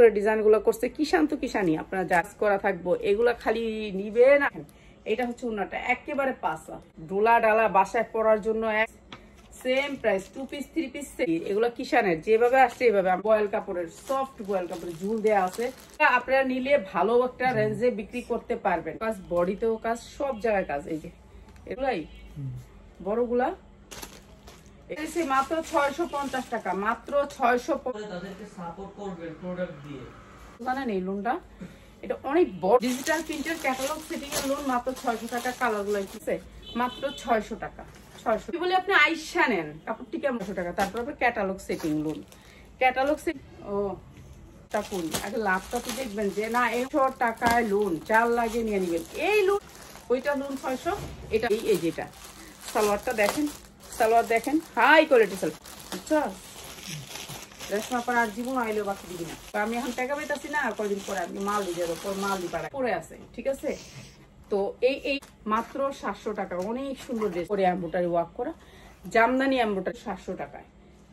করে ডিজাইনগুলো করছে, কিষান তো কিষানি আপনারা জাজ করা থাকবো, এগুলা খালি নিবে না। এটা হচ্ছে ওনাটা একেবারে পাসা, ডোলা ডালা বাসায় পরার জন্য সেম প্রাইস, 2 পিস 3 পিস। এগুলো কিষানের যেভাবে আসছে এইভাবে বয়েল কাপড়ের, সফট বয়েল কাপড়ের ঝুল দেওয়া আছে। আপনারা নিলে ভালো একটা রেঞ্জে বিক্রি করতে পারবেন। কাজ বডিতেও কাজ, সব জায়গায় কাজ। এই যে এগুলাই বড়গুলা মাত্র 650 টাকা, মাত্র 650 এই লোনটা। এটা অনেক বড় ডিজিটাল প্রিন্টের ক্যাটালগ সেটিং এর লোন, মাত্র 600 টাকা। কালার গুলো মাত্র 600 টাকা। 600 কি বলে আপনি আইসা নেন কাপড়টি 500 টাকা। তারপর ক্যাটালগ সেটিং লোন, ক্যাটালগ সেটিং। ও তা কোন আগে লাভটা তো দেখবেন যে না 100 টাকায় লোন 4 লাগিয়ে নিয়ে নিবেন। এই লোন ওইটা লোন 600। এটা এই যেটা সালোয়ারটা দেখেন, সালোয়ার দেখেন হাই কোয়ালিটি সালোয়ার, বুঝছো? রেশমা পর আর জীবন আইলেও বাকি দিবি না। আমি এখন টাকা পাইতাছি না, কয়দিন পরে আমি মাল দিয়ে যাবো, মাল দিয়ে পরে আছে, ঠিক আছে? তো এই মাত্র 700 টাকা। অনেক সুন্দর ড্রেস করে এমব্রয়ডারি ওয়ার্ক করা, জামদানি এমব্রয়ডারি 700 টাকায়।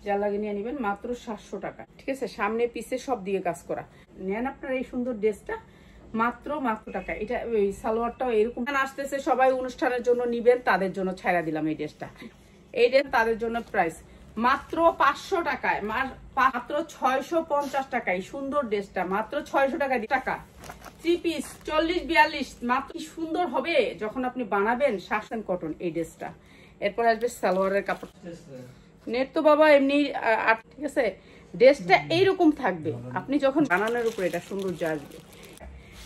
যা লাগে নিয়ে নিবেন মাত্র 700 টাকা, ঠিক আছে? সামনে পিছে সব দিয়ে কাজ করা। নেন আপনার এই সুন্দর ড্রেসটা মাত্র টাকা। এটা ওই সালোয়ারটাও এরকম আসতেছে, সবাই অনুষ্ঠানের জন্য নিবেন, তাদের জন্য ছাড়া দিলাম এই ড্রেসটা। এই ড্রেস তাদের জন্য প্রাইস মাত্র 500 টাকায়, মাত্র 650 টাকায় সুন্দর ড্রেসটা মাত্র 600 টাকা। 3 পিস 40-42 মাত্র। সুন্দর হবে যখন আপনি বানাবেন। শাসন কটন এই ড্রেসটা। এরপর আসবে সালোয়ারের কাপড়, নেট তো বাবা এমনি, ঠিক আছে? ড্রেসটা এইরকম থাকবে, আপনি যখন বানানোর উপরে এটা সৌন্দর্য আসবে,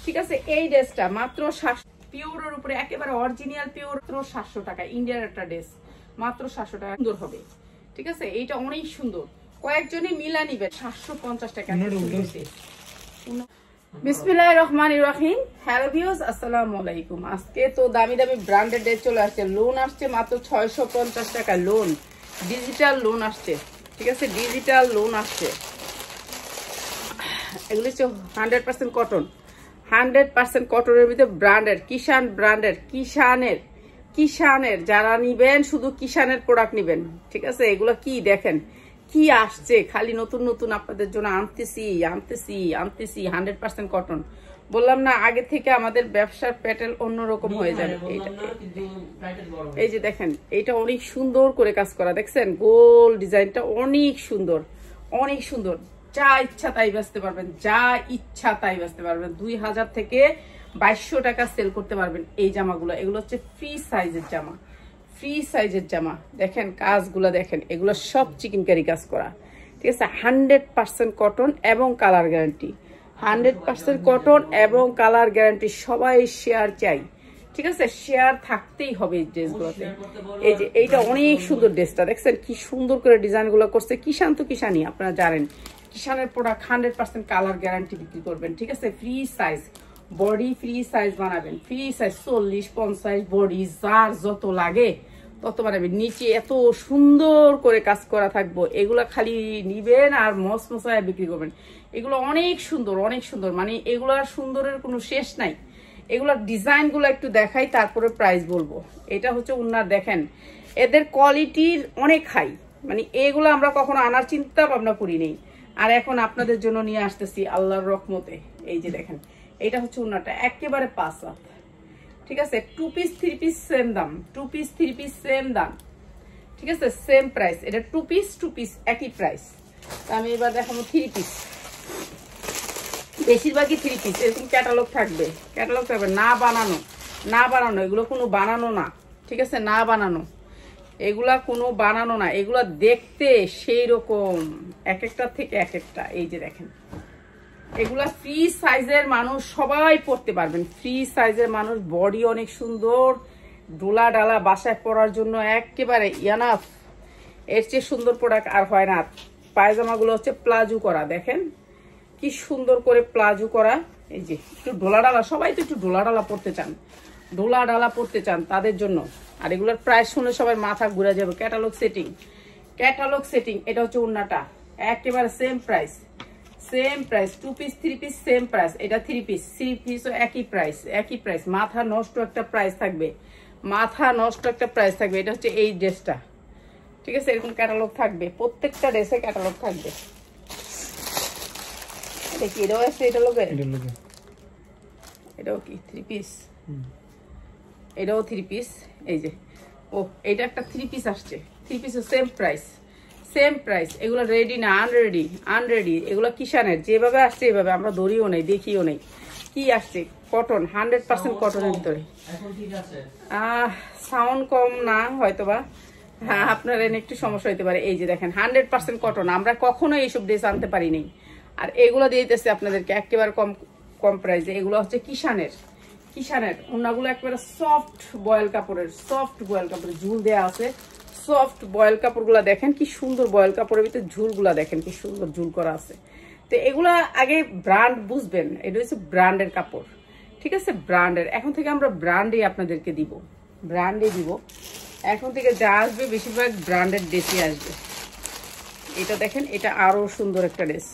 ঠিক আছে? এই ড্রেসটা মাত্র 700, পিওরের উপরে একেবারে অরিজিনাল পিওর, 700 টাকা। ইন্ডিয়ার একটা ড্রেস মাত্র 700 টাকা। সুন্দর হবে, ঠিক আছে? এইটা অনেক সুন্দর, কয়েকজনই মিলা নিবে। 750 টাকা। বিসমিল্লাহির রহমানির রহিম। হ্যালো ভিউয়ার্স, আসসালামু আলাইকুম। আজকে তো দামি দামি ব্র্যান্ডেড ড্রেস চলে আসছে। লোন আসছে মাত্র 650 টাকা। লোন ডিজিটাল লোন আসছে, ঠিক আছে? ডিজিটাল লোন আসছে। এগুলো হচ্ছে 100% কটন, 100% কটনের ভিতরে ব্র্যান্ডেড, কিষান ব্র্যান্ডেড, কিষানের যারা নিবেন শুধু কিষানের প্রোডাক্ট নিবেন, ঠিক আছে? এগুলো কি দেখেন কি আসছে, খালি নতুন নতুন আপনাদের জন্য আনতেছি 100% কটন। বললাম না আগে থেকে আমাদের ব্যবসার প্যাটার্ন অন্যরকম হয়ে যাবে। এই যে দেখেন এটা অনেক সুন্দর করে কাজ করা, দেখছেন? গোল ডিজাইনটা অনেক সুন্দর, অনেক সুন্দর। যা ইচ্ছা তাই বেচতে পারবেন, যা ইচ্ছা তাই বেচতে পারবেন। 2000 থেকে 2200 টাকা সেল করতে পারবেন এই জামাগুলো। এগুলো হচ্ছে ফ্রি সাইজের জামা, ফ্রি সাইজের জামা। দেখেন কাজগুলো দেখেন, এগুলো সব চিকেনকারি কাজ করা, ঠিক আছে? 100% কটন এবং কালার গ্যারান্টি, 100% কটন এবং কালার গ্যারান্টি। সবাই শেয়ার চাই, ঠিক আছে? শেয়ার থাকতেই হবে এই ড্রেসগুলোতে। এই যে এইটা অনেক সুন্দর ড্রেসটা দেখছেন কি সুন্দর করে ডিজাইনগুলো করছে। কিষান তো কিষানি আপনারা জানেন, কিষানের প্রোডাক্ট 100% কালার গ্যারান্টি বিক্রি করবেন, ঠিক আছে? Free size, body free size বানাবেন, ফ্রি সাইজ 40-50 বডি যার যত লাগে তত বানাবেন। নিচে এত সুন্দর করে কাজ করা থাকবো, এগুলা খালি নিবেন আর মশায় বিক্রি করবেন। এগুলো অনেক সুন্দর, অনেক সুন্দর, মানে এগুলার সুন্দরের কোনো শেষ নাই। এগুলোর ডিজাইনগুলো একটু দেখাই, তারপরে প্রাইস বলবো। এটা হচ্ছে উন্নার, দেখেন এদের কোয়ালিটির অনেক হাই, মানে এগুলো আমরা কখনো আনার চিন্তা ভাবনা করি নেই, আর এখন আপনাদের জন্য নিয়ে আসতেছি আল্লাহর রহমতে। এই যে দেখেন এটা হচ্ছে উন্নাটা একেবারে পাসা, ঠিক আছে? 2 পিস 3 পিস সেম দাম, 2 পিস 3 পিস সেম দাম, ঠিক আছে? Same price. এটা 2 পিস একই প্রাইস। আমি এবার দেখাবো 3 পিস, বেশিরভাগই 3 পিস। এরকম ক্যাটালগ থাকবে, না বানানো, এগুলো কোনো বানানো না, ঠিক আছে? না বানানো, এগুলা কোনো বানানো না, এগুলা দেখতে সেই রকম, এক একটা থেকে এক একটা। এই যে দেখেন এগুলা ফ্রি সাইজের মানুষ সবাই পরতে পারবেন, ফ্রি সাইজের মানুষ। বডি অনেক সুন্দর, ডোলা ডালা বাসায় পরার জন্য একেবারে ইয়ানাফ। এর চেয়ে সুন্দর প্রোডাক্ট আর হয় না। পায়জামাগুলো হচ্ছে প্লাজো করা, দেখেন কি সুন্দর করে প্লাজো করা। এই যে একটু ডোলা ডালা, সবাই তো একটু ডোলা ডালা পরতে চান, ডোলা ডালা পরতে চান তাদের জন্য। আর এগুলোর প্রাইস শুনলে সবাই মাথা ঘুরে যাবে। Catalogue setting. এটা হচ্ছে উন্নাটা একেবারে same price, 2 piece 3 piece same price. এটা 3 পিস একই প্রাইস। মাথা নষ্ট একটা প্রাইস থাকবে, এটা হচ্ছে এই ড্রেসটা, ঠিক আছে? এরকম ক্যাটালগ থাকবে, প্রত্যেকটা ড্রেসে ক্যাটালগ থাকবে। এটা কি এটাও আছে, এটা লোকে এটাও কি 3 পিস, এটাও 3 পিস। এই যে ও এটা একটা 3 পিস আসছে, 3 পিসের সেম প্রাইস। এগুলো রেডি না আনরেডি, এগুলো কিষানের যেভাবে আসছে এইভাবে আমরা ধরিও নেই, দেখিও নেই। কি আসছে? কটন, 100% কটনের ভিতরে। সাউন্ড কম না হয়তোবা, হ্যাঁ আপনার একটু সমস্যা হইতে পারে। এই যে দেখেন 100% কটন, আমরা কখনো এইসব ড্রেস আনতে পারি নাই। আর এগুলো দিয়ে দিতেছে আপনাদেরকে একেবারে কম প্রাইসে। এগুলো হচ্ছে কিষানের ওনাগুলো একেবারে সফট বয়েল কাপড়ের ঝুল দেয়া আছে। সফট বয়েল কাপড়গুলা দেখেন কি সুন্দর, বয়েল কাপড়ের ভিতরে ঝুলগুলা দেখেন কি সুন্দর ঝুল করা আছে। তো এগুলা আগে ব্র্যান্ড বুঝবেন, এটা হচ্ছে ব্র্যান্ডের কাপড়, ঠিক আছে, ব্র্যান্ডের। এখন থেকে আমরা ব্র্যান্ডে আপনাদেরকে দিব, এখন থেকে যা আসবে বেশিরভাগ ব্র্যান্ডেড ড্রেসই আসবে। এটা দেখেন, এটা আরো সুন্দর একটা ড্রেস,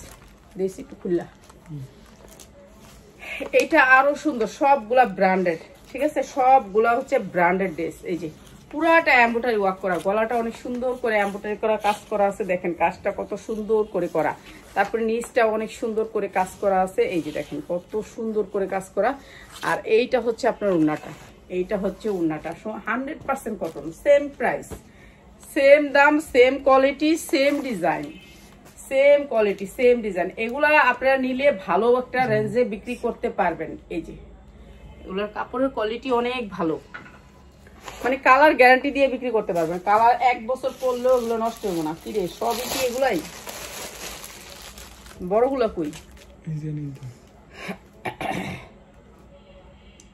দেখছি একটু খুললা, এটা আরো সুন্দর, সবগুলা ব্র্যান্ডেড, ঠিক আছে, সবগুলা হচ্ছে ব্র্যান্ডেড ড্রেস। এই যে পুরাটা এমব্রয়ডারি ওয়ার্ক করা, গলাটা অনেক সুন্দর করে এমব্রয়ডারি করা কাজ করা আছে, দেখেন কাজটা কত সুন্দর করে করা। তারপরে নিচটা অনেক সুন্দর করে কাজ করা আছে, এই যে দেখেন কত সুন্দর করে কাজ করা। আর এইটা হচ্ছে আপনার উন্নাটা, 100% কটন, সেম প্রাইস, সেম দাম, সেম কোয়ালিটি, সেম ডিজাইন। এগুলা আপনারা নিলে ভালো একটা রেঞ্জে বিক্রি করতে পারবেন। এই যে এগুলোর কাপড়ের কোয়ালিটি অনেক ভালো, মানে কালার গ্যারান্টি দিয়ে বিক্রি করতে পারবেন। কালার 1 বছর পরলেও এগুলো নষ্ট হবে না। কি রে, সবই কি এগুলাই? বড়গুলা কই?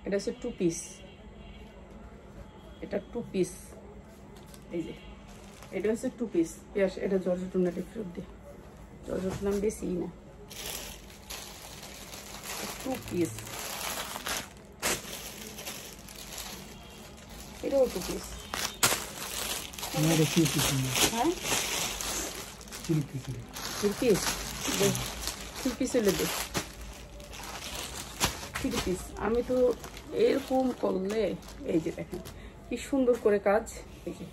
এটা হচ্ছে 2 পিস, এটা 2 পিস। এই যে এটা হচ্ছে 2 পিস। এটা জর্জেট না, ফেরত দিয়ে জর্জেট নাম বেশি না, 2 পিস। এটাও 2 পিস। হ্যাঁ 3 পিস হলে দে, 3 পিস। আমি তো এরকম করলে, এই যে দেখেন কি সুন্দর করে কাজ, এই যে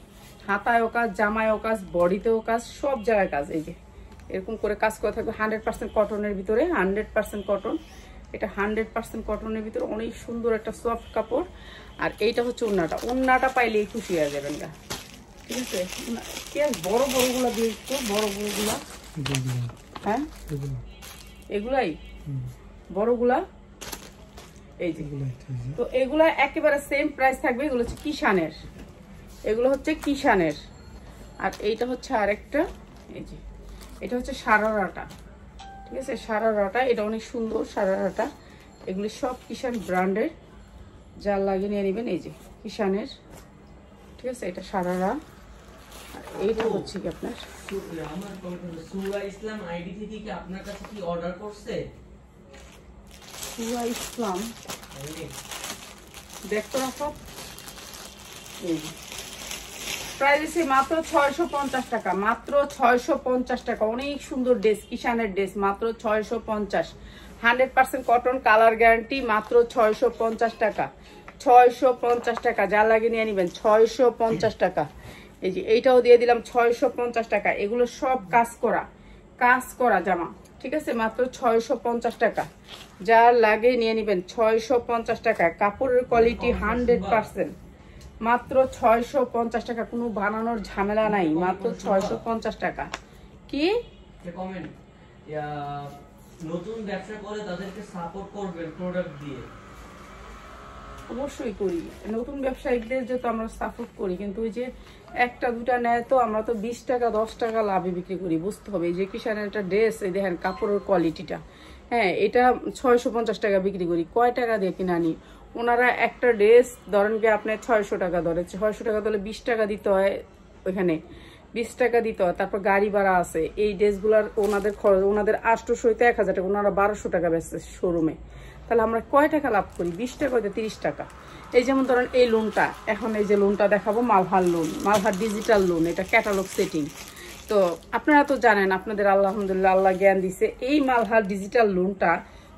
হাতায়ও কাজ, জামায়ও কাজ, বডিতেও কাজ, সব জায়গায় কাজ। এই যে এরকম করে কাজ করা থাকবে 100% কটনের ভিতরে, 100% কটন। এটা 100% কটনের ভিতরে অনেক সুন্দর একটা সফট কাপড়। আর এইটা হচ্ছে ওন্নাটা পাইলেই খুশি হয়ে যাবেন গা, ঠিক আছে। বড়গুলা দিয়ে একটু বড়গুলা, হ্যাঁ এগুলাই বড়গুলা। এই যে তো এগুলা একেবারে সেম প্রাইস থাকবে। এগুলো হচ্ছে কিষানের, আর এইটা হচ্ছে আরেকটা, এই যে এটা হচ্ছে সারারাটা, ঠিক আছে, সারারাটা। এটা অনেক সুন্দর সারারাটা। এগুলি সব কিষান ব্র্যান্ডের, যা লাগে নিয়ে নেবেন। এই যে কিষানের, ঠিক আছে, এটা সারারা। আর এইটা হচ্ছে কি আপনার সুরা ইসলাম আইডি থেকে কি আপনার কাছে কি অর্ডার করছে? সুরা ইসলাম দেখতো না সব। এই প্রাইস মাত্র 650 টাকা, মাত্র 650 টাকা। অনেক সুন্দর ড্রেস, কিষানের ড্রেস, মাত্র 650। 100% কটন, কালার গ্যারান্টি, মাত্র 650 টাকা। 650 টাকা, যা লাগে নিয়ে নেবেন, 650 টাকা। এই যে এইটাও দিয়ে দিলাম 650 টাকা। এগুলো সব কাজ করা জামা, ঠিক আছে, মাত্র 650 টাকা। যা লাগে নিয়ে নেবেন, 650 টাকা। কাপড়ের কোয়ালিটি 100%, মাত্র 650 টাকা। কোনো বানানোর ঝামেলা নাই, মাত্র 650 টাকা। কি কমেন্ট, নতুন ব্যবসা করে তাদেরকে সাপোর্ট করবেন প্রোডাক্ট দিয়ে। অবশ্যই করি, নতুন ব্যবসায়ীদের যে তো আমরা সাপোর্ট করি, কিন্তু ওই যে একটা দুটা নেয় তো আমরা তো 20 টাকা 10 টাকা লাভে বিক্রি করি। বুঝতে হবে, এই যে কিষানের একটা ড্রেস, এই দেখেন কাপড়ের কোয়ালিটিটা, হ্যাঁ, এটা 650 টাকা বিক্রি করি। কয় টাকা দিয়ে কিনা আনি? ওনারা একটা ড্রেস ধরেন কি আপনার 600 টাকা ধরে, 600 টাকা ধরলে 20 টাকা দিতে হয়, ওইখানে 20 টাকা দিতে হয়, তারপর গাড়ি ভাড়া আছে। এই ড্রেসগুলার ওনাদের খরচ, ওনাদের 800 থেকে 1000 টাকা, ওনারা 1200 টাকা বেচছে শোরুমে। তাহলে আমরা কয় টাকা লাভ করি? 20 টাকা হয়তো 30 টাকা। এই যেমন ধরেন এই লোনটা, এখন এই যে লোনটা দেখাবো, Malhar loan, Malhar digital loan, এটা ক্যাটালগ সেটিং। তো আপনারা তো জানেন, আপনাদের আলহামদুলিল্লাহ আল্লাহ জ্ঞান দিছে। এই মালহার ডিজিটাল লোনটা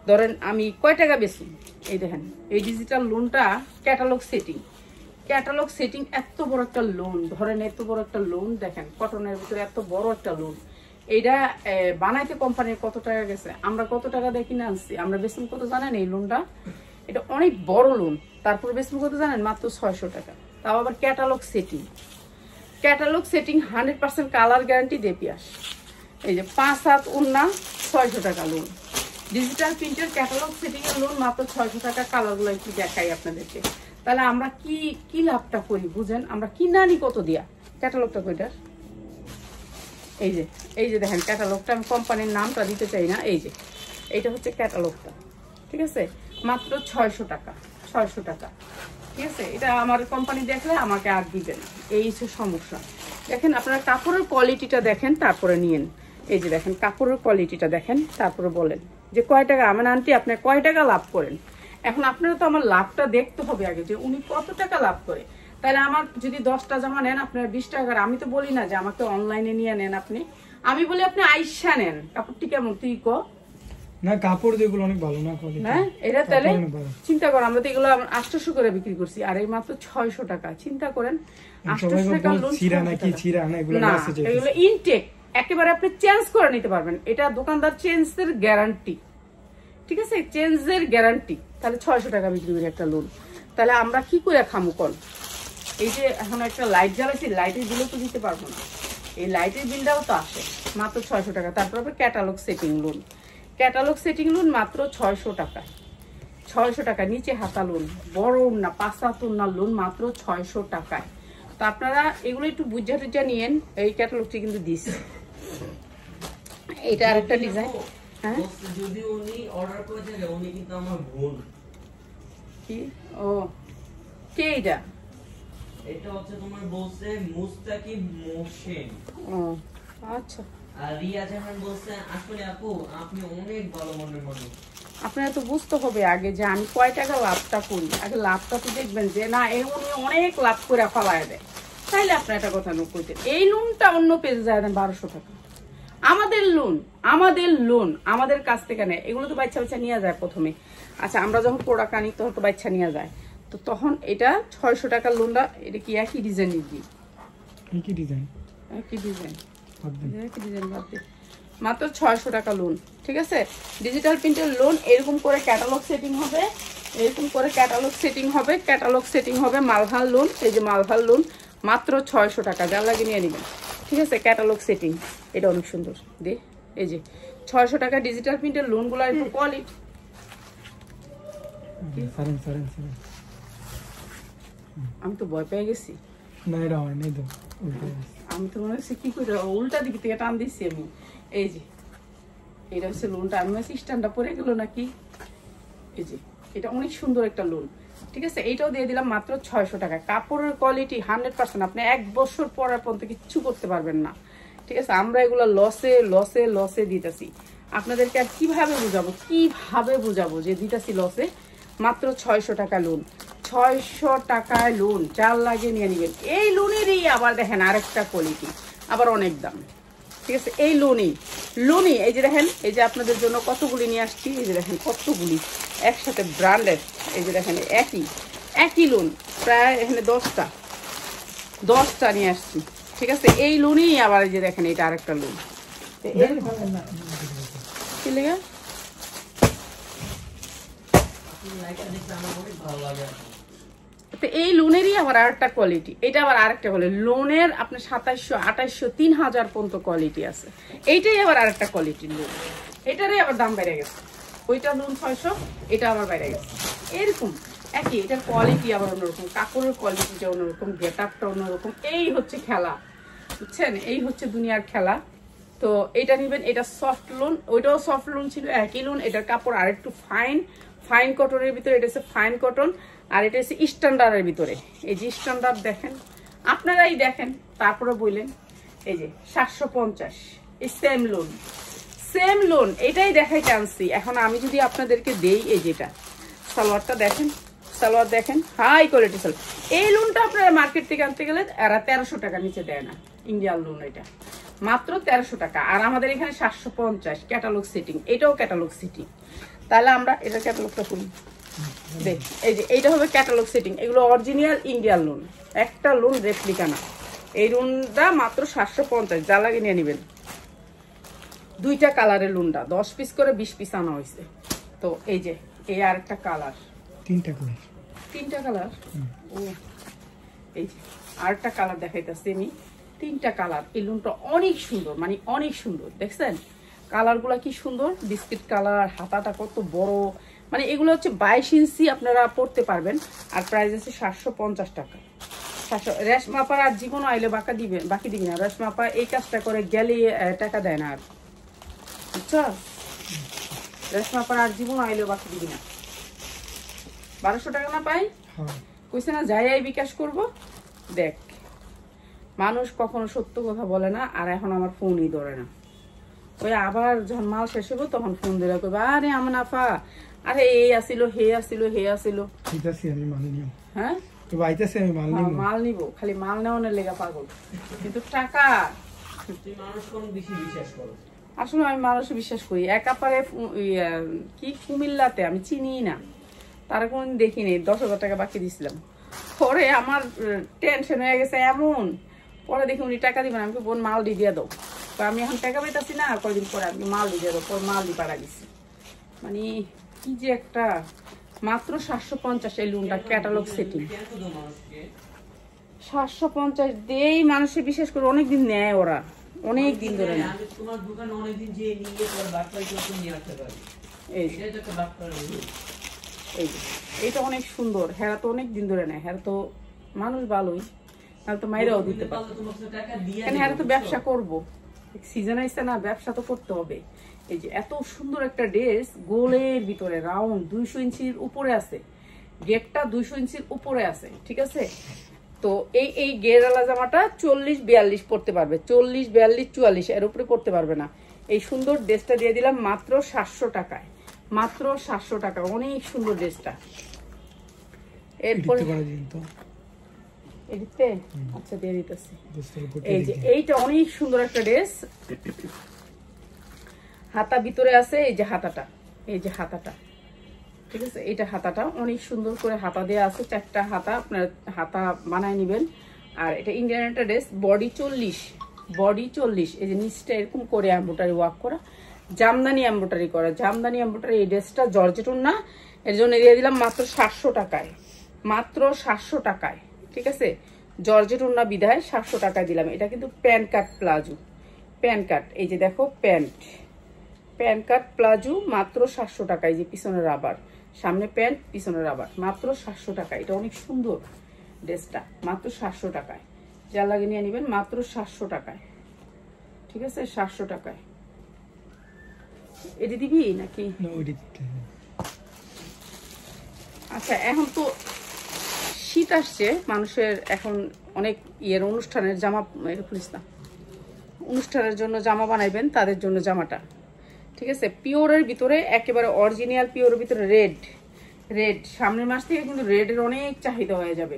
ধরেন আমি কয় টাকা বেচি? এই দেখেন এই ডিজিটাল লোনটা ক্যাটালগ সেটিং, এত বড় একটা লোন, ধরেন এত বড় একটা লোন, দেখেন কটনের ভিতরে এত বড় একটা লোন। এইটা বানাইতে কোম্পানির কত টাকা গেছে, আমরা কত টাকা দিয়ে কিনে আনছি, আমরা বেসম কত জানেন এই লোনটা? এটা অনেক বড় লোন, তারপরে বেসম কত জানেন? মাত্র 600 টাকা। তাও আবার catalogue setting, catalogue setting 100% colour guarantee দিয়ে পিয়াস। এই যে 5 হাত ওন্না 600 টাকা লোন, ডিজিটাল প্রিন্টের ক্যাটালগ সেটিং এর লোন মাত্র 600 টাকা। কালারগুলো একটু দেখাই আপনাদেরকে। তাহলে আমরা কি লাভটা করি বুঝেন? আমরা কিনানি কত দিয়া? ক্যাটালগটা কইটার এই যে দেখেন ক্যাটালগটা, আমি কোম্পানির নামটা দিতে চাই না। এই যে এইটা হচ্ছে ক্যাটালগটা, ঠিক আছে? মাত্র 600 টাকা, 600 টাকা, ঠিক আছে? এটা আমার কোম্পানি দেখলে আমাকে আর দিবেন, এই হচ্ছে সমস্যা। দেখেন আপনারা কাপড়ের কোয়ালিটিটা দেখেন, তারপরে নিয়েন। এই যে দেখেন কাপড়ের কোয়ালিটিটা দেখেন, তারপরে বলেন যে কয় টাকা। আমার আন্টি আপনি কয় টাকা লাভ করেন? এখন আপনারা তো আমার লাভটা দেখতে হবে আগে, যে উনি কত টাকা লাভ করে। তাহলে আমার যদি 10টা জামা নেন আপনার 20 টাকা, আমি তো বলি না যে আমাকে অনলাইনে নিয়ে নেন আপনি, আমি বলি আপনি আইসা নেন। কাপড়টি কেমন তুই ক না, কাপড় যেগুলো অনেক ভালো না কোয়ালিটি। হ্যাঁ, এটা তাহলে চিন্তা কর, আমরা তো এগুলো 800 করে বিক্রি করছি, আর এই মাত্র 600 টাকা। চিন্তা করেন 800 টাকা লোন, ছিড়া নাকি ছিড়া না, এগুলো না, এগুলো ইনটেক একেবারে আপনি চেঞ্জ করে নিতে পারবেন। এটা দোকানদার চেঞ্জের গ্যারান্টি, ঠিক আছে? চেঞ্জের গ্যারান্টি। তাহলে 600 টাকা বিক্রি করি একটা লোন। তাহলে আমরা কি করে খামু কোন? এই যে এখন একটা লাইট জ্বালাইছি, লাইটের বিলও তো দিতে পারবো না, এই লাইটের বিলটাও তো আসে মাত্র 600 টাকা। তারপর আবার ক্যাটালগ সেটিং লোন, ক্যাটালগ সেটিং লোন মাত্র 600 টাকা, 600 টাকা। নিচে হাতা লোন, বড় না 5 হাত ওন্নার লোন মাত্র 600 টাকায়। তো আপনারা এগুলো একটু বুঝা টুজা নিয়েন। এই ক্যাটালগটি কিন্তু দিস, এটা আর একটা ডিজাইন। হ্যাঁ, যদি উনি অর্ডার করে থাকে, উনি কিন্তু আমার বোন। কি? ও কে এটা? এটা হচ্ছে তোমার বলছে মুস্তাকিব মোহসেন। ও আচ্ছা। আর রিয়া জাহান বলছে আসলে আপু আপনি অনেক ভালো মনের মানুষ। আপনারা তো বুঝতে হবে আগে যে আমি কয় টাকা লাভটা করি, আগে লাভটা তো দেখবেন যে না এর উনি অনেক লাভ করে ফলায় দেয়, তাইলে আপনার একটা কথা নোট করতেন। এই লোনটা অন্য পেজে যায় দেন 1200 টাকা। আমাদের লোন, আমাদের লোন আমাদের কাছ থেকে নেয়। এগুলো তো বাচ্চা বাচ্চা নিয়ে যায় প্রথমে। আচ্ছা, আমরা যখন প্রোডাক্ট আনি তখন তো বাচ্চা নিয়ে যায়, তো তখন এটা 600 টাকার লোনটা। এটা কি একই ডিজাইন দিই? একই ডিজাইন, একই ডিজাইন, একই ডিজাইন বাদ দিই। মাত্র 600 টাকা লোন, ঠিক আছে? ডিজিটাল প্রিন্টের লোন। এরকম করে ক্যাটালগ সেটিং হবে, এরকম করে ক্যাটালগ সেটিং হবে, ক্যাটালগ সেটিং হবে। মালহার লোন, এই যে মালহার লোন মাত্র 600 টাকা, যা লাগে নিয়ে নেবেন, ঠিক আছে? ক্যাটালগ সেটিং, এটা অনেক সুন্দর দে। এই যে 600 টাকা ডিজিটাল প্রিন্টের লোনগুলো একটু কোয়ালিটি। আমি তো ভয় পেয়ে গেছি, না এটা হয় নাই তো, আমি তো মনে হচ্ছে কি করে উল্টা দিক থেকে টান দিচ্ছি আমি। এই যে এটা হচ্ছে লোনটা, আমি স্ট্যান্ডটা পরে গেল নাকি। এই যে এটা অনেক সুন্দর একটা লোন, ঠিক আছে? এইটাও দিয়ে দিলাম মাত্র 600 টাকা। কাপড়ের কোয়ালিটি 100%, আপনি 1 বছর পরে পর্যন্ত কিচ্ছু করতে পারবেন না, ঠিক আছে? আমরা এগুলো লসে লসে লসে দিতেছি। আপনাদেরকে আর কিভাবে বুঝাবো যে দিতেছি লসে। মাত্র 600 টাকা লোন, 600 টাকায় লোন, 4 লাগে নিয়ে নেবেন। এই লোনেরই আবার দেখেন আরেকটা কোয়ালিটি, আবার অনেক দাম, ঠিক আছে? এই লোনই এই যে দেখেন, এই যে আপনাদের জন্য কতগুলি নিয়ে আসছি। এই যে দেখেন কতগুলি একসাথে ব্র্যান্ডেড। এই যে দেখেন একই লোন, প্রায় এখানে 10টা নিয়ে আসছি, ঠিক আছে? এই লোনই আবার এই যে দেখেন এটা আরেকটা লোন। কি লেগে তো এই লোনেরই আবার আরেকটা কোয়ালিটি, এটা আবার আরেকটা কোয়ালিটি। লোনের আপনার 2700, 2800, 3000 পর্যন্ত কোয়ালিটি আছে। এইটাই আবার আরেকটা কোয়ালিটির লোন, এটারই আবার দাম বেড়ে গেছে। ওইটা লোন 600, এটা আবার বেড়ে গেছে। এরকম একই, এটার কোয়ালিটি আবার অন্যরকম, কাপড়ের কোয়ালিটিটা অন্যরকম, গেট আপটা অন্যরকম। এই হচ্ছে খেলা, বুঝছেন? এই হচ্ছে দুনিয়ার খেলা। তো এটা নিবেন, এটা সফট লোন, ওইটাও সফট লোন ছিল, একই লোন। এটার কাপড় আর একটু ফাইন কটনের ভিতরে, এটা হচ্ছে ফাইন কটন, আর এটা হচ্ছে স্ট্যান্ডার্ডের ভিতরে। এই যে স্ট্যান্ডার্ড দেখেন, আপনারাই দেখেন, তারপরে বললেন। এই যে 750, এই সেম লোন, এটাই দেখাই টানছি। এখন আমি যদি আপনাদেরকে দেই, এই যেটা সালোয়ারটা দেখেন, সালোয়ার দেখেন, হাই কোয়ালিটি সালোয়ার। এই লোনটা আপনারা মার্কেট থেকে আনতে গেলে এরা 1300 টাকা নিচে দেয় না। ইন্ডিয়ান লোন এটা মাত্র 1300 টাকা, আর আমাদের এখানে 750 ক্যাটালগ সেটিং। এটাও ক্যাটালগ সেটিং। তাহলে আমরা এটা ক্যাটালগটা করি, দেখ। এই যে এইটা হবে ক্যাটালগ সেটিং। এগুলো অরিজিনাল ইন্ডিয়ান লোন, একটা লোন রেপ্লিকা না। এই লোনটা মাত্র 750, যা লাগে নিয়ে নেবেন। 2টা কালারের লুন্ডা, 10 পিস করে 20 পিস আনা হয়েছে। তো এই যে এই আরেকটা কালার, 3টা কালার, 3টা কালার। ও এই যে আরেকটা কালার দেখাইতেছি আমি, 3টা কালার। এই লুনটা অনেক সুন্দর, মানে অনেক সুন্দর, দেখছেন কালারগুলো কি সুন্দর, বিস্কিট কালার, হাতাটা কত বড়, মানে এগুলো হচ্ছে 22 ইঞ্চি আপনারা পরতে পারবেন। আর প্রাইস আছে 750 টাকা। রেশমাপার আর জীবন আইলে বাকি দিবি না, রেশমাপা এই কাজটা করে গেলে টাকা দেয় না আর, বুঝছো? রেশমাপার আর জীবন আইলে বাকি দিবি না। 1200 টাকা না পাই, কইছে না যাই বিকাশ করব। দেখ মানুষ কখনো সত্য কথা বলে না, আর এখন আমার ফোনই ধরে না। ওই আবার যখন মাল শেষ হবো তখন ফোন দিলে কইবা আরে আমার আফা, আরে এই আসিল হে আসিল হে আসিল। আমি মাল নিব, হ্যাঁ তো বাইতেছে আমি মাল নিব, খালি মাল নেওয়ানোর লেগা পাগল, কিন্তু টাকা। তুই মানুষ কোন বেশি বিশ্বাস করো? আসলে আমি মানুষ বিশ্বাস করি। একা পারে কি কুমিল্লাতে আমি চিনি না, তারা কোনদিন দেখিনি। 10,000 টাকা বাকি দিছিলাম, পরে আমার টেনশন হয়ে গেছে এমন, পরে দেখি উনি টাকা দিবেন, আমি বোন মাল দিয়ে দাও। আমি এখন টাকা পাইতাছি না, কয়েকদিন পরে আমি মাল দিয়ে দাও, পরে মাল দিয়ে পাড়া দিছি। মানে কি যে একটা, মাত্র 750 এই লুনটা ক্যাটালগ সেটিং। 750 দেই, মানুষে বিশেষ করে অনেকদিন নেয়, ওরা অনেক দিন ধরে নেয়। আমি তোমার দোকানে অনেকদিন যে নিয়ে তোমার বাটপাই করে নিয়ে আসতে পারি। এই এটাই তো একটা বাটপাই। এই এইটা অনেক সুন্দর, হেরা তো অনেক দিন ধরে নেয়, হেরা তো মানুষ ভালোই, তাহলে তো মাইরাও দিতে পারে। কেন হেরা তো ব্যবসা করবো, সিজন আইসে না, ব্যবসা তো করতে হবে। এই যে এত সুন্দর একটা ড্রেস, গোলের ভিতরে রাউন্ড, 200 ইঞ্চির উপরে আছে, গেটটা 200 ইঞ্চির উপরে আছে, ঠিক আছে? তো এই গেরালা জামাটা 40-42 পড়তে পারবে, 40-42-44 এর উপরে পড়তে পারবে না। এই সুন্দর ড্রেসটা দিয়ে দিলাম মাত্র 700 টাকায়, মাত্র 700 টাকা। অনেক সুন্দর ড্রেসটা। এরপরে এদিকে আচ্ছা দিয়ে দিতেছি। এই যে এইটা অনেক সুন্দর একটা ড্রেস, হাতা ভিতরে আছে, এই যে হাতাটা, এই যে হাতাটা, ঠিক আছে? এইটা হাতাটা অনেক সুন্দর করে হাতা দেওয়া আছে, 4টা হাতা, আপনার হাতা বানায় নেবেন। আর এটা ইন্ডিয়ান একটা ড্রেস, বডি 40, এই যে নিচটা এরকম করে এমব্রয়ডারি ওয়ার্ক করা, জামদানি এমব্রয়ডারি করা, জামদানি এমব্রয়ডারি। এই ড্রেসটা জর্জেটন না, এর জন্য দিয়ে দিলাম মাত্র 700 টাকায়, মাত্র 700 টাকায়, ঠিক আছে? জর্জেটন না বিধায় 700 টাকায় দিলাম। এটা কিন্তু প্যান্ট কাট প্লাজো, প্যান্ট কাট, এই যে দেখো প্যান্ট কাট প্লাজো, মাত্র 700 টাকা। এই যে পিছনে রাবার, সামনে প্যান্ট, পিছনে রাবার, মাত্র 700 টাকা। এটা অনেক সুন্দর ড্রেসটা, মাত্র 700 টাকায়। যা লাগে নিয়ে নেবেন, মাত্র 700 টাকায়, ঠিক আছে? 700 টাকায়। এটি দিবি নাকি? আচ্ছা, এখন তো শীত আসছে, মানুষের এখন অনেক ইয়ের অনুষ্ঠানের জামা, এটা খুলিস না, অনুষ্ঠানের জন্য জামা বানাইবেন, তাদের জন্য জামাটা, ঠিক আছে? পিওরের ভিতরে, একেবারে অরিজিনাল পিওরের ভিতরে রেড, সামনের মাস থেকে কিন্তু রেডের অনেক চাহিদা হয়ে যাবে,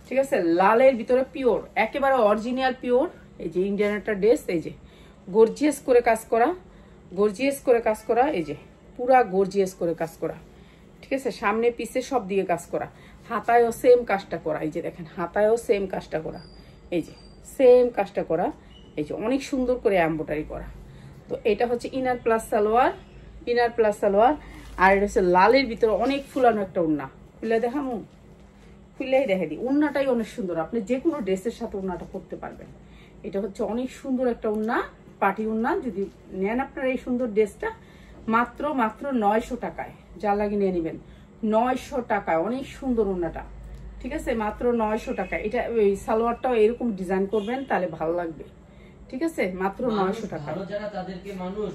ঠিক আছে? লালের ভিতরে পিওর, একেবারে অরিজিনাল পিওর। এই যে ইন্ডিয়ান একটা ড্রেস, এই যে গর্জিয়াস করে কাজ করা, গর্জিয়াস করে কাজ করা, এই যে পুরা গর্জিয়াস করে কাজ করা, ঠিক আছে? সামনে পিছে সব দিকে কাজ করা, হাতায়ও সেম কাজটা করা, এই যে দেখেন হাতায়ও সেম কাজটা করা, এই যে সেম কাজটা করা, এই যে অনেক সুন্দর করে এমব্রয়ডারি করা। তো এটা হচ্ছে ইনার প্লাস সালোয়ার, আর এটা হচ্ছে লালের ভিতরে অনেক ফুলানো একটা ওড়না। খুলে দেখামু, খুলেই দেখে দিই। ওড়নাটাই অনেক সুন্দর, আপনি যে কোনো ড্রেসের সাথে ওড়নাটা করতে পারবেন। এটা হচ্ছে অনেক সুন্দর একটা ওড়না, পার্টি ওড়না। যদি নেন আপনারা এই সুন্দর ড্রেসটা, মাত্র 900 টাকায়, যা লাগে নিয়ে নেবেন, 900 টাকায়। অনেক সুন্দর ওড়নাটা, ঠিক আছে? মাত্র 900 টাকা। এটা ওই সালোয়ারটাও এরকম ডিজাইন করবেন, তাহলে ভালো লাগবে, ঠিক আছে? মাত্র 900 টাকা। যারা তাদেরকে মানুষ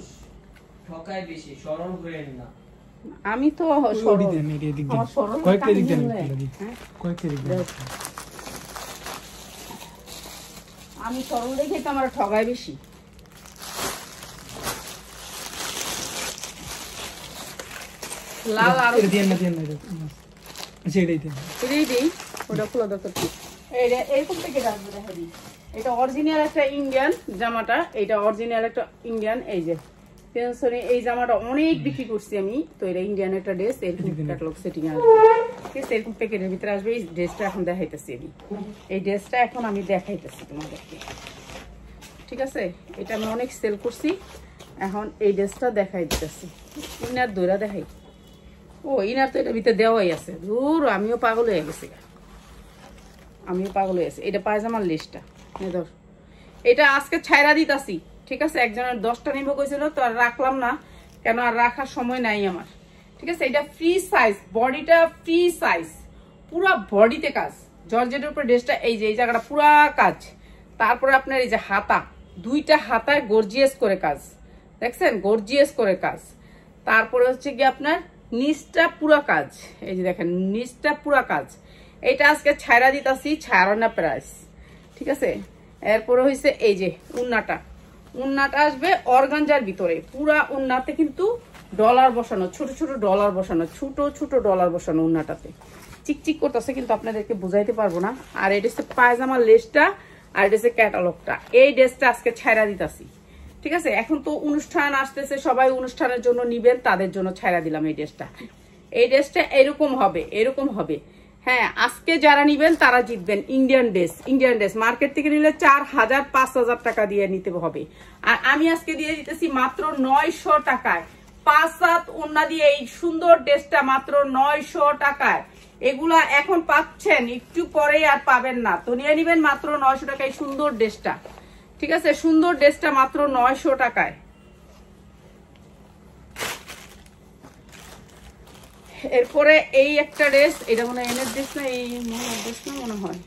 ঠকায় বেশি, সরল হয়েন না। আমি তো আমি সরল দেখে তো আমার ঠগায় বেশি। লাল আর এরকম থেকে এটা অরিজিনাল একটা ইন্ডিয়ান জামাটা, এটা অরিজিনাল একটা ইন্ডিয়ান। এই যে এই জামাটা অনেক বিক্রি করছি আমি। তো এটা ইন্ডিয়ান একটা ড্রেস, এরকম ক্যাটালগ সেটিং আসবে, ঠিক আছে? এরকম প্যাকেটের ভিতরে আসবে। এই ড্রেসটা এখন দেখাইতেছি আমি, এই ড্রেসটা এখন আমি দেখাইতেছি তোমাদেরকে, ঠিক আছে? এটা আমি অনেক সেল করছি, এখন এই ড্রেসটা দেখাই দিতেছি, ইনার দইরা দেখাই। ও ইনার তো এটা ভিতরে দেওয়াই আছে, দূর আমিও পাগল হয়ে গেছি, এটা পায়জামার লিস্টটা ধর, এটা আজকে ছাইরা দিতাছি, ঠিক আছে। একজনের 10টা নিব কইছিল, তো আর রাখলাম না, কেন আর রাখার সময় নাই আমার, ঠিক আছে। এটা ফ্রি সাইজ, বডিটা ফ্রি সাইজ, পুরা বডিতে কাজ, জর্জেটের উপর ড্রেসটা এই যে এই জায়গাটা পুরা কাজ। তারপরে আপনার এই যে হাতা, 2টা হাতায় গর্জিয়াস করে কাজ, দেখছেন গর্জিয়াস করে কাজ। তারপরে হচ্ছে কি আপনার নিচটা পুরা কাজ, এই যে দেখেন নিচটা পুরা কাজ। এটা আজকে ছাইরা দিতাছি, ছাড়ানা প্রাইস, ঠিক আছে। এরপরে হইছে এই যে উন্নাটা আসবে অর্গানজার ভিতরে, পুরা উন্নাতে কিন্তু ডলার বসানো, ছোট ছোট ডলার বসানো, ছোট ডলার বসানো উন্নাটাতে, চিকচিক করতেছে কিন্তু আপনাদেরকে বুঝাইতে পারবো না। আর এটা হচ্ছে পায়জামার লেসটা, আর এটা হচ্ছে ক্যাটালগটা। এই ড্রেসটা আজকে ছাইরা দিতাছি, ঠিক আছে। এখন তো অনুষ্ঠান আসতেছে, সবাই অনুষ্ঠানের জন্য নিবেন, তাদের জন্য ছাইরা দিলাম এই ড্রেসটা। এই ড্রেসটা এরকম হবে, হ্যাঁ। আজকে যারা নিবেন তারা জিতবেন। ইন্ডিয়ান ড্রেস মার্কেট থেকে নিলে 4000-5000 টাকা দিয়ে নিতে হবে, আর আমি আজকে দিয়ে দিতেছি মাত্র 900 টাকায়। 5 হাত ওন্না দিয়ে এই সুন্দর ড্রেসটা মাত্র 900 টাকায়। এগুলা এখন পাচ্ছেন, একটু পরেই আর পাবেন না, তো নিয়ে নিবেন মাত্র 900 টাকায় সুন্দর ড্রেসটা, ঠিক আছে। সুন্দর ড্রেসটা মাত্র 900 টাকায়। এরপরে এই একটা ড্রেস, এটা মনে হয় এনের ড্রেস না, এই ড্রেস না মনে হয়,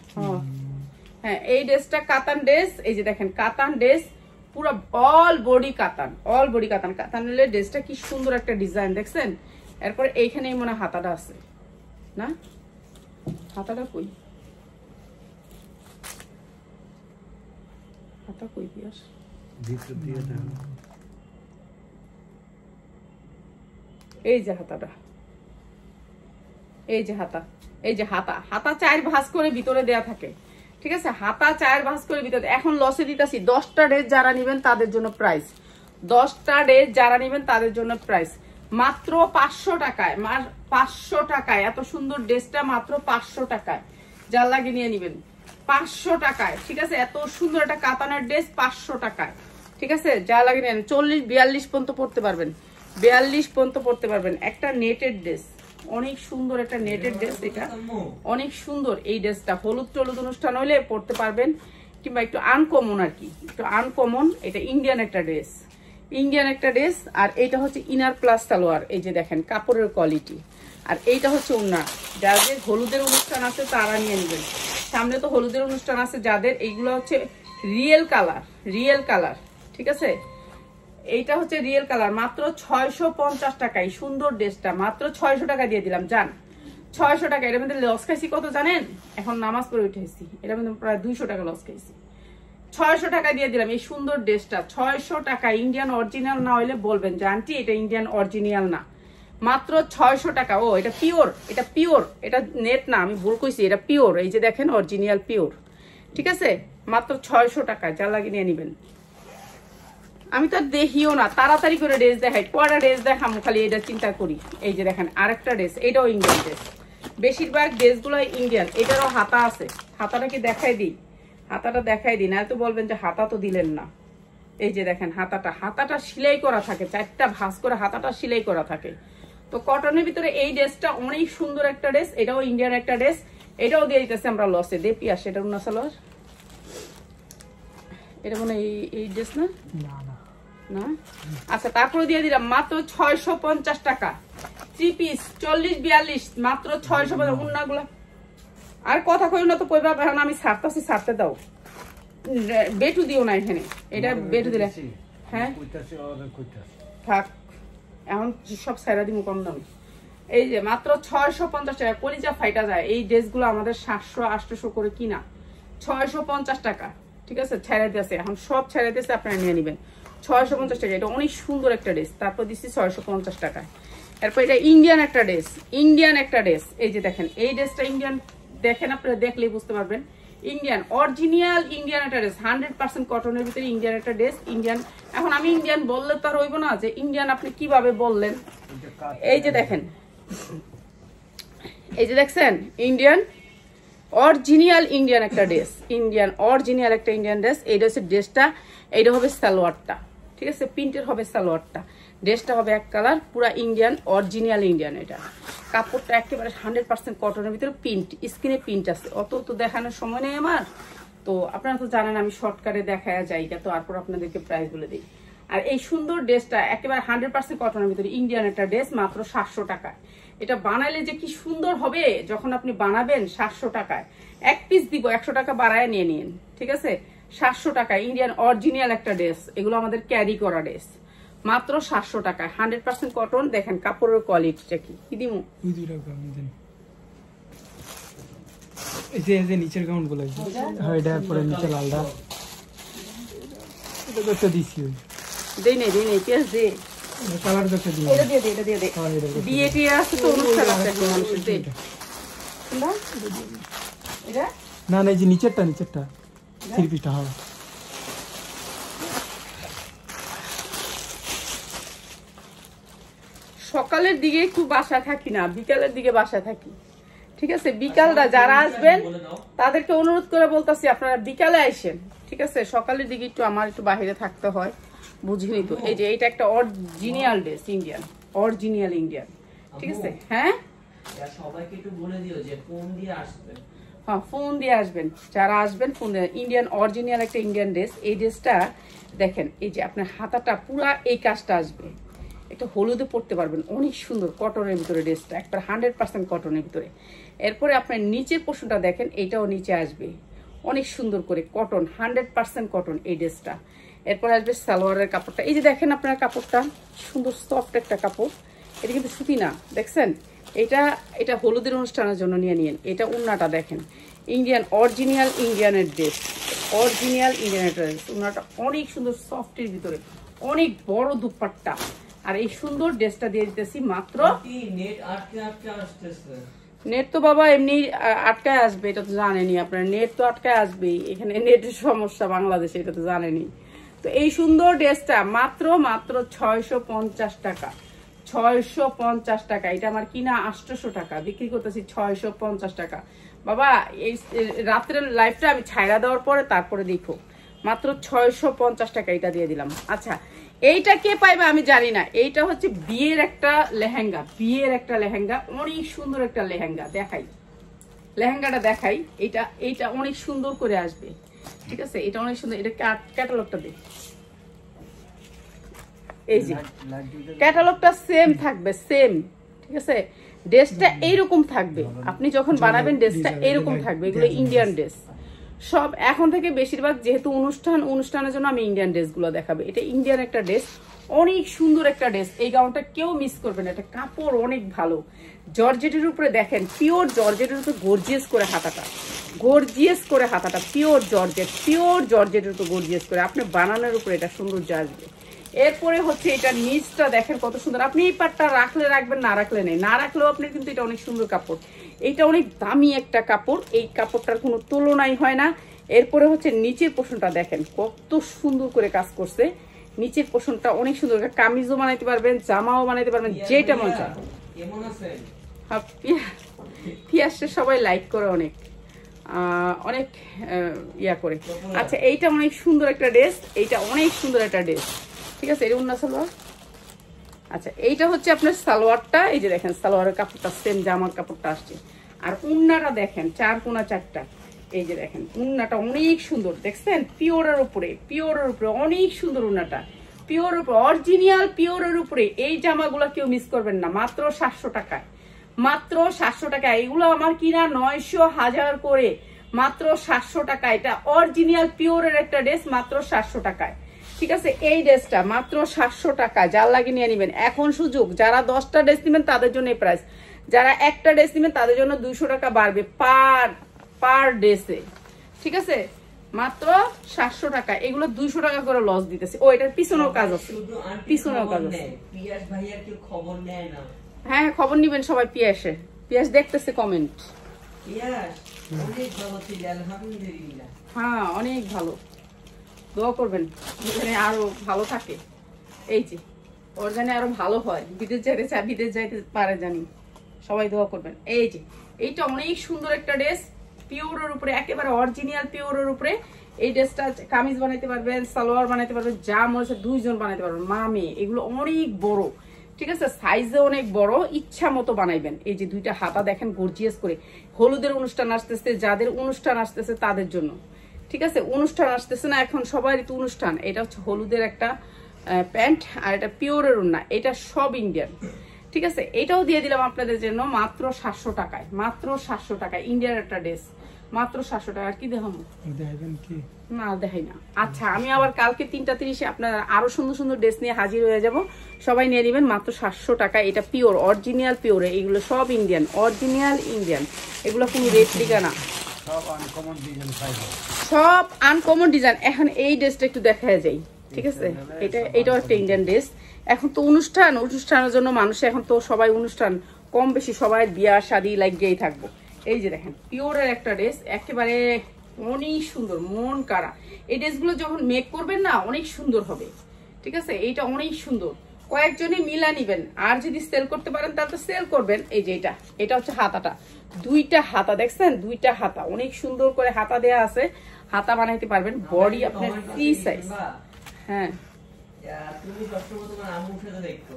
হ্যাঁ এই ড্রেসটা কাতান ড্রেস, এই যে দেখেন কাতান ড্রেস, পুরো অল বডি কাতান, কাতানের ড্রেসটা কি সুন্দর একটা ডিজাইন দেখছেন। এরপরে এইখানেই মনে হয় হাতাটা আছে না, হাতাটা কই, হাতা কই পিয়াস, এই যে হাতাটা, এই যে হাতা 4 ভাঁজ করে ভিতরে দেয়া থাকে, ঠিক আছে। হাতা 4 ভাঁজ করে ভিতরে। এখন লসে দিতেছি, 10টা ড্রেস যারা নিবেন তাদের জন্য প্রাইস, 10টা ড্রেস যারা নিবেন তাদের জন্য প্রাইস মাত্র 500 টাকায়, 500 টাকায়। এত সুন্দর ড্রেসটা মাত্র 500 টাকায়, যার লাগে নিয়ে নিবেন 500 টাকায়, ঠিক আছে। এত সুন্দর একটা কাতানের ড্রেস 500 টাকায়, ঠিক আছে। যা লাগে নিয়ে 40-42 পর্যন্ত পড়তে পারবেন, 42 পর্যন্ত পড়তে পারবেন। একটা নেটের ড্রেস, অনেক সুন্দর একটা নেটের ড্রেস, এটা অনেক সুন্দর। এই ড্রেসটা হলুদ টলুদ অনুষ্ঠান হলে পড়তে পারবেন, কিংবা একটু আনকমন আর কি, একটু আনকমন। এটা ইন্ডিয়ান একটা ড্রেস, আর এটা হচ্ছে ইনার প্লাস সালোয়ার, এই যে দেখেন কাপড়ের কোয়ালিটি। আর এইটা হচ্ছে ওন্না, যাদের হলুদের অনুষ্ঠান আছে তারা নিয়ে নেবেন, সামনে তো হলুদের অনুষ্ঠান আছে যাদের, এইগুলো হচ্ছে রিয়েল কালার, ঠিক আছে। এইটা হচ্ছে রিয়েল কালার, মাত্র 650 টাকায় সুন্দর ড্রেসটা মাত্র 600 টাকা দিয়ে দিলাম, জান 600 টাকা। এটার মধ্যে লস খাইছি কত জানেন, এখন নামাজ পড়ে উঠেছি, এটার মধ্যে প্রায় 200 টাকা লস খাইছি। 600 টাকা দিয়ে দিলাম এই সুন্দর ড্রেসটা, 600 টাকা। ইন্ডিয়ান অরিজিনাল না হইলে বলবেন যে আন্টি এটা ইন্ডিয়ান অরিজিনাল না, মাত্র 600 টাকা। ও এটা পিওর, এটা নেট না, আমি ভুল কইছি, এটা পিওর। এই যে দেখেন অরিজিনাল পিওর, ঠিক আছে। মাত্র 600 টাকা, যা লাগে নিয়ে নিবেন। আমি তো দেখিও না, তাড়াতাড়ি করে ড্রেস দেখাই, কয়টা ড্রেস দেখামো খালি এটা চিন্তা করি। এই যে দেখেন আরেকটা ড্রেস, এটাও ইন্ডিয়ান ড্রেস, বেশিরভাগ ড্রেসগুলো ইন্ডিয়ান। এটারও হাতা আছে, হাতাটা কি দেখাই দিই, হাতাটা দেখাই দিই, না তো বলবেন যে হাতা তো দিলেন না। এই যে দেখেন হাতাটা সেলাই করা থাকে, 4টা ভাঁজ করে হাতাটা সেলাই করা থাকে। তো কটনের ভিতরে এই ড্রেসটা অনেক সুন্দর একটা ড্রেস, এটাও ইন্ডিয়ান একটা ড্রেস, এটাও দিয়ে দিতেছে আমরা লসে। দেপি আসে এটা উন্না সালোয়ার, এটা মনে এই ড্রেস না, না আচ্ছা। তারপরে দিয়ে দিলাম মাত্র 650 টাকা 3 পিস, 40-42 মাত্র 650। উন্নাগুলা আর কথা কই না তো কইবা, এখন আমি ছাড়তে দাও, বেটু দিও না এখানে, এটা বেটু দিলে হ্যাঁ থাক, এখন সব সাইরা দিমু কম দামে। এই যে মাত্র 650 টাকা, কলিজা ফাইটা যায়। এই ড্রেসগুলো আমাদের 700-800 করে কিনা, 650 টাকা, ঠিক আছে। ছাইরা দিয়েছে, এখন সব ছাইরা দিয়েছে, আপনারা নিয়ে নেবেন 650 টাকা। এটা অনেক সুন্দর একটা ড্রেস, তারপর দিচ্ছি 650 টাকায়। এরপর এটা ইন্ডিয়ান একটা ড্রেস, এই যে দেখেন এই ড্রেসটা ইন্ডিয়ান, দেখেন আপনারা দেখলেই বুঝতে পারবেন। ইন্ডিয়ান অরিজিনাল ইন্ডিয়ান একটা ড্রেস, 100% কটনের ভিতরে ইন্ডিয়ান একটা ড্রেস। ইন্ডিয়ান, এখন আমি ইন্ডিয়ান বললে তো আর হইব না যে ইন্ডিয়ান আপনি কিভাবে বললেন। এই যে দেখেন, এই যে দেখছেন ইন্ডিয়ান অরিজিনাল ইন্ডিয়ান একটা ড্রেস, ইন্ডিয়ান ড্রেস। এইটা হচ্ছে ড্রেসটা, এইটা হবে সালোয়ারটা, ঠিক আছে, প্রিন্টের হবে সালোয়ারটা, ড্রেসটা হবে এক কালার, পুরা ইন্ডিয়ান, অরিজিনাল ইন্ডিয়ান। এটা কাপড়টা একেবারে 100% কটনের ভিতরে প্রিন্ট, স্কিনে প্রিন্ট আছে। অত তো দেখানোর সময় নেই আমার, তো আপনারা তো জানেন আমি শর্টকাটে দেখায় যাই, তো তারপর আপনাদেরকে প্রাইস বলে দিই। আর এই সুন্দর ড্রেসটা একেবারে 100% কটনের ভিতরে ইন্ডিয়ান একটা ড্রেস, মাত্র 700 টাকায়। এটা বানাইলে যে কি সুন্দর হবে, যখন আপনি বানাবেন 700 টাকায়। এক পিস দিব, 100 টাকা বাড়ায় নিয়ে নিন, ঠিক আছে। 700 টাকা ইন্ডিয়ান অরিজিনাল একটা ড্রেস, এগুলো আমাদের ক্যারি করা ড্রেস, মাত্র 700 টাকায়, 100% কটন। দেখেন কাপড়ের কোয়ালিটিটা কি দিমু, এই যে নিচের গাউন গুলো, হ্যাঁ এটা পরে নিচে লালটা, এটা তো দিছি দেই নেই পেঁয়াজ দে, কালার দেখতে দিই, এটা দিয়ে দে বিয়ে টিয়ে আছে তো, অনুষ্ঠান আছে এখন মানুষের, দে এটা না এই যে নিচেরটা 3 পিসটা হবে। সকালের দিকে একটু বাসায় থাকি না, বিকালের দিকে বাসায় থাকি, ঠিক আছে। বিকালটা যারা আসবেন তাদেরকে অনুরোধ করে বলতেছি আপনারা বিকালে আইসেন, ঠিক আছে। সকালের দিকে একটু আমার একটু বাইরে থাকতে হয়, বুঝিনি তো। এই যে এইটা একটা original dress, Indian, original Indian, ঠিক আছে। হ্যাঁ সবাইকে একটু বলে দিও যে ফোন দিয়ে আসবেন, হ্যাঁ ফোন দিয়ে আসবেন, যারা আসবেন ফোন দিয়ে। ইন্ডিয়ান অরিজিনাল একটা ইন্ডিয়ান ড্রেস। এই ড্রেসটা দেখেন, এই যে আপনার হাতাটা পুরা এই কাজটা আসবে, একটা হলুদে পরতে পারবেন, অনেক সুন্দর কটনের ভিতরে ড্রেসটা, একবার 100% কটনের ভিতরে। এরপরে আপনার নিচের পোর্শনটা দেখেন, এইটাও নিচে আসবে অনেক সুন্দর করে কটন, 100% কটন এই ড্রেসটা। এরপরে আসবে সালোয়ারের কাপড়টা, এই যে দেখেন আপনার কাপড়টা সুন্দর সফট একটা কাপড়, এটা কিন্তু সুতি না, দেখছেন। এটা হলুদের অনুষ্ঠানের জন্য নিয়ে নিন। এটা উন্নাটা দেখেন, ইন্ডিয়ান অরিজিনাল ইন্ডিয়ানের ড্রেস, অরিজিনাল ইন্ডিয়ানের ড্রেস। উন্নাটা অনেক সুন্দর সফটের ভিতরে, অনেক বড় দুপাট্টা। আর এই সুন্দর ড্রেসটা দিয়ে দিতেছি মাত্র, নেট আটকে আসতেছে, নেট তো বাবা এমনি আটকায় আসবে, এটা তো জানেনি আপনার, নেট তো আটকায় আসবেই, এখানে নেটের সমস্যা বাংলাদেশে, এটা তো জানেনি। তো এই সুন্দর ড্রেসটা মাত্র 650 টাকা, 650 টাকা। এটা আমার কিনা 800 টাকা, বিক্রি করতেছি 650 টাকা। বাবা এই রাত্রের লাইফটা আমি ছাইড়া দেওয়ার পরে তারপরে দেখো, মাত্র 650 টাকা এটা দিয়ে দিলাম। আচ্ছা এইটা কে পাইবে আমি জানি না, এইটা হচ্ছে বিয়ের একটা লেহেঙ্গা, বিয়ের একটা লেহেঙ্গা, অনেক সুন্দর একটা লেহেঙ্গা। দেখাই লেহেঙ্গাটা দেখাই, এইটা অনেক সুন্দর করে আসবে, ঠিক আছে। এটা অনেক সুন্দর, এটা ক্যাটালগটা দেখ, এই যে ক্যাটালগটা সেম থাকবে, সেম, ঠিক আছে। ড্রেসটা এইরকম থাকবে, আপনি যখন বানাবেন ড্রেসটা এইরকম থাকবে। এগুলো ইন্ডিয়ান ড্রেস সব, এখন থেকে বেশিরভাগ যেহেতু অনুষ্ঠানের জন্য আমি ইন্ডিয়ান ড্রেসগুলো দেখাবে। এটা ইন্ডিয়ান একটা ড্রেস, অনেক সুন্দর একটা ড্রেস। এই গাউনটা কেউ মিস করবে না, এটা কাপড় অনেক ভালো, জর্জেটের উপরে দেখেন, পিওর জর্জেটের উপরে গর্জিয়াস করে হাতাটা, গর্জিয়াস করে হাতাটা, পিওর জর্জেটের উপরে গর্জিয়াস করে আপনি বানানোর উপরে এটা সৌন্দর্য আসবে। এরপরে হচ্ছে এটা নিচটা দেখেন কত সুন্দর, আপনি এই পাটটা রাখলে রাখবেন, না রাখলে নেই, না রাখলেও আপনি কিন্তু এটা অনেক সুন্দর কাপড়, এইটা অনেক দামি একটা কাপড়, এই কাপড়টার কোনো তুলনাই হয় না। এরপরে হচ্ছে নিচের পোর্শনটা দেখেন কত সুন্দর করে কাজ করছে, নিচের পোর্শনটা অনেক সুন্দর, কামিজও বানাইতে পারবেন, জামাও বানাইতে পারবেন, যেটা মন চায়। পিয়াসে সবাই লাইক করে, অনেক অনেক ইয়া করে। আচ্ছা এইটা অনেক সুন্দর একটা ড্রেস, এইটা অনেক সুন্দর একটা ড্রেস, ঠিক আছে। এটা উন্না সালোয়ার। আচ্ছা এইটা হচ্ছে আপনার সালোয়ারটা, এই যে দেখেন সালোয়ারের কাপড়টা সেম জামার কাপড়টা আসছে। আর উন্নাটা দেখেন 4 কোনা 4টা, এই যে দেখেন উন্নাটা অনেক সুন্দর, দেখছেন, পিওরের উপরে অনেক সুন্দর উন্নাটা, পিওর উপরে অরিজিনাল পিওরের উপরে। এই জামাগুলো কেউ মিস করবেন না, মাত্র 700 টাকায়, মাত্র 700 টাকা। এগুলো আমার কিনা 900 1000 করে, মাত্র 700 টাকা। এটা অরিজিনাল পিওরের একটা ড্রেস, মাত্র 700 টাকায়, ঠিক আছে। এই ড্রেসটা মাত্র 700 টাকা, যার লাগে নিয়ে নেবেন, এখন সুযোগ। যারা 10টা ড্রেস নেবেন তাদের জন্য এই প্রাইস, যারা একটা ড্রেস নেবেন তাদের জন্য 200 টাকা বাড়বে পার ড্রেসে, ঠিক আছে। মাত্র 700 টাকা, এগুলো 200 টাকা করে লস দিতেছে। ও এটার পিছনেও কাজ আছে, পিছনেও কাজ আছে। পিয়াস ভাইয়া কি খবর নেয় না? হ্যাঁ খবর নিবেন সবাই, পিয়াস দেখতেছে কমেন্ট। পিয়াস অনেক ভালো ছিল, আলহামদুলিল্লাহ। হ্যাঁ অনেক ভালো, দোয়া করবেন যেখানে আরো ভালো থাকে, এই যে ওর জানি আরো ভালো হয়, বিদেশ যাইতে চায়, বিদেশ যাইতে পারে জানি, সবাই দোয়া করবেন। এই যে এইটা অনেক সুন্দর একটা ড্রেস, পিওরের উপরে, একেবারে অরিজিনাল পিওরের উপরে এই ড্রেসটা কামিজ বানাইতে পারবেন, সালোয়ার বানাইতে পারবেন, যা মনে হচ্ছে 2 জন বানাইতে পারবেন, মা মেয়ে। এগুলো অনেক বড়, ঠিক আছে, সাইজে অনেক বড়, ইচ্ছা মতো বানাইবেন। এই যে 2টা হাতা দেখেন গর্জিয়াস করে। হলুদের অনুষ্ঠান আসতেছে, যাদের অনুষ্ঠান আসতেছে তাদের জন্য, ঠিক আছে, অনুষ্ঠান আসতেছে না এখন সবার একটু অনুষ্ঠান। এটা হচ্ছে হলুদের একটা প্যান্ট, আর এটা পিওরের ওড়না, এটা সব ইন্ডিয়ান, ঠিক আছে। এটাও দিয়ে দিলাম আপনাদের জন্য মাত্র 700 টাকায়, মাত্র 700 টাকায় ইন্ডিয়ার একটা ড্রেস, মাত্র 700 টাকা। আর কি দেখাবো? দেখাবেন কি? না দেখাই না। আচ্ছা, আমি আবার কালকে 3:30 আপনারা আরো সুন্দর সুন্দর ড্রেস নিয়ে হাজির হয়ে যাব। সবাই নিয়ে নেবেন মাত্র 700 টাকা। এটা পিওর অরিজিনাল পিওর, এগুলো সব ইন্ডিয়ান, অরিজিনাল ইন্ডিয়ান, এগুলো কোনো রেপ্লিকা না, সব আনকমন ডিজাইন পাইবে, সব আনকমন ডিজাইন। এখন এই ড্রেসটা একটু দেখা যায়, ঠিক আছে, এটাও একটা ইন্ডিয়ান ড্রেস। এখন তো অনুষ্ঠানের জন্য মানুষ, এখন তো সবাই অনুষ্ঠান, কম বেশি সবাই বিয়া শাদী লাগিয়েই থাকবো। এই যে দেখেন পিওরের একটা ড্রেস, একেবারে অনেক সুন্দর, মন কাড়া। এই ড্রেসগুলো যখন মেক করবেন না অনেক সুন্দর হবে, ঠিক আছে। এইটা অনেক সুন্দর, কয়েকজনই মিলা নিবেন, আর যদি সেল করতে পারেন তাহলে তো সেল করবেন। এই যে এটা হচ্ছে হাতাটা, 2টা হাতা দেখছেন, 2টা হাতা অনেক সুন্দর করে হাতা দেয়া আছে, হাতা বানাইতে পারবেন। বডি আপনার ফ্রি সাইজ। হ্যাঁ, তুমি সবসময় তোমার আম্মুর সাথে দেখতো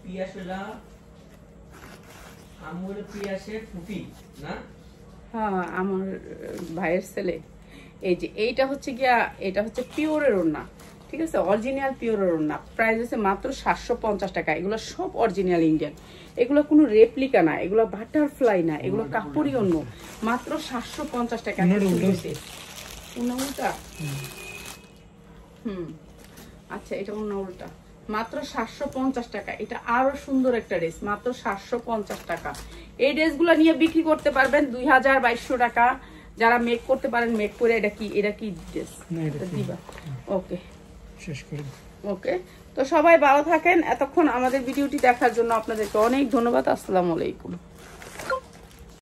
পিয়াসেলা, আম্মুর পিয়াসের ফুফি না? হ্যাঁ, আমার ভাইয়ের ছেলে। এই যে এইটা হচ্ছে গিয়া, এটা হচ্ছে পিওরের ওড়না, ঠিক আছে, অরিজিনাল পিওরের ওড়না। প্রাইস আছে মাত্র 750 টাকা। এগুলো সব অরিজিনাল ইন্ডিয়ান, এগুলো কোনো রেপ্লিকা না, এগুলো বাটারফ্লাই না, এগুলো কাপড়ই অন্য, মাত্র 750 টাকা। উল্টা, আচ্ছা, এটা অন্য উল্টা, মাত্র 750 টাকা। এটা আরো সুন্দর একটা ড্রেস, মাত্র 750 টাকা। এই ড্রেসগুলো নিয়ে বিক্রি করতে পারবেন 2000-2200 টাকা। যারা মেক করতে পারেন মেক করে। এটা কি ড্রেস দিবা? ওকে, শেষ করে ওকে। তো সবাই ভালো থাকেন। এতক্ষণ আমাদের ভিডিওটি দেখার জন্য আপনাদেরকে অনেক ধন্যবাদ। আসসালামু আলাইকুম।